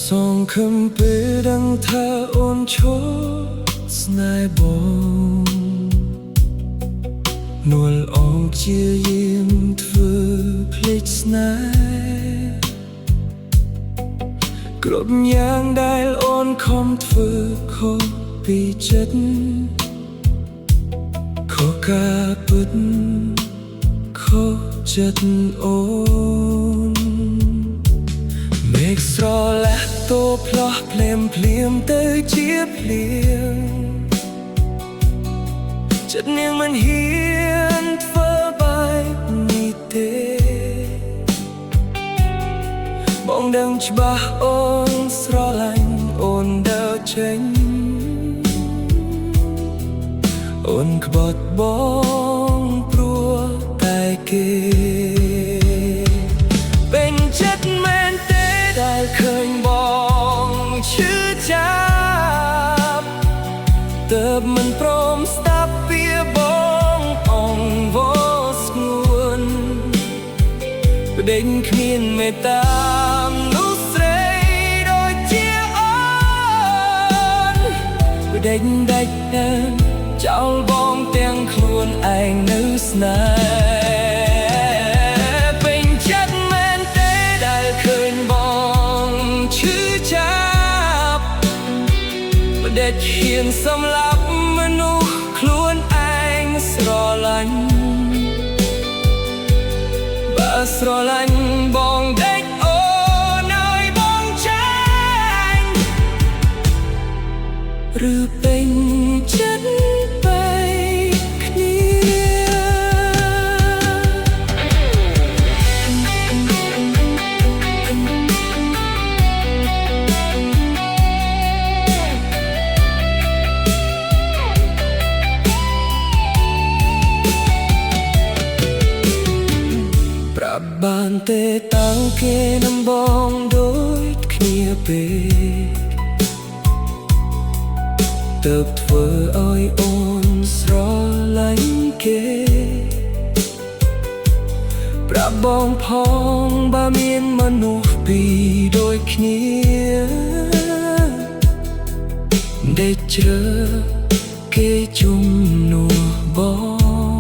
សងខំពេលដឹងថាអូនឈប់ស្នេហ៍បងនួលអងជាយាមធ្វើភ្លេចស្នេហ៍គ្រប់យ៉ាងដែលអូនខំធ្វើខុសពីចិត្តខុសការពិតខុសចិត្តអូនមេឃស្រលាស់តូផ្លោះភ្លាមទៅជាភ្លៀងចិត្តនាងមិនហ៊ានធ្វើបែបនេះទេបងដឹងច្បាស់អូនស្រឡាញ់អូនដើរចេញអូនក្បត់បងព្រោះតែគេเป็นចិត្តមែនទេដែលឃើញបងឈឺចាប់ទើបមិនព្រមស្ដាប់ពីបងអងវស្ងួនប្តេជ្ញាគ្មានមេត្តានោះស្រីដូចជាអូនប្តេជ្ញាដាច់ដើមចោលបងទាំងខ្លួនឯងនៅស្នេហ៍ពេញចិត្តមែនទេដែលឃើញបងឈឺចាប់ប្តេជ្ញាហ៊ានសម្លាប់មនុស្សខ្លួនឯងស្រឡាញ់បើស្រឡាញ់បងដេកអូនឲ្យបងចាញ់ឬពេញចិត្តបានទេតាំងគេដំបងដូចគ្នាពេកទើបធ្វើឲ្យអូនស្រឡាញ់គេប្រាប់បងផងបើមានមនុស្សពីរដូចគ្នាដែលជ្រើគេជំនួសប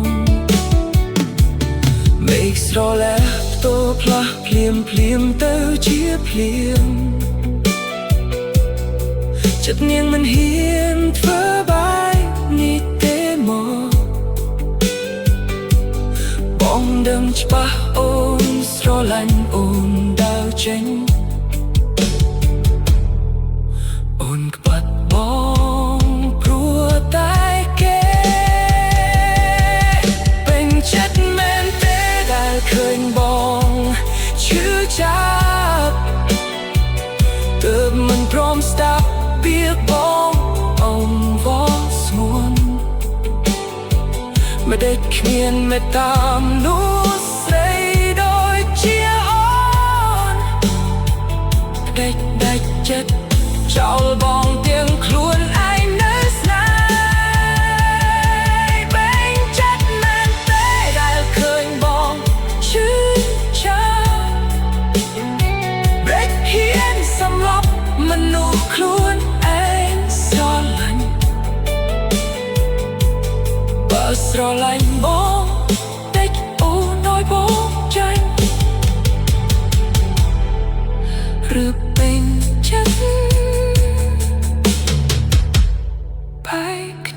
ងមេឃស្រលាស់តូផ្លាស់ភ្លាមទៅជាភ្លៀងចិត្តនាងមិនហ៊ានធ្វើបែបនេះទេមកបងដឹងច្បាស់អូនស្រឡាញ់អូនដើរចេញអូនក្បត់បងព្រោះតែគេពេញចិត្តមែនទេដែលឃើញបងឈឺចាប់ទើបមិនព្រមស្ដាប់ពីបងអងវស្ងួនមិនដេចគ្មានមេត្តានោះស្រីដូចជាអូនដេចដាច់ចិត្តចោលបងទាំងខ្លួនឯងនៅស្នេហ៍បែងចិត្តមែនទេដែលឃើញបងឈឺសម្លាប់មនុស្សខ្លួនឯងស្រឡាញ់បើស្រឡាញ់បងតិចអូនឲ្យបងចាញ់ឬពេញចិត្តបែក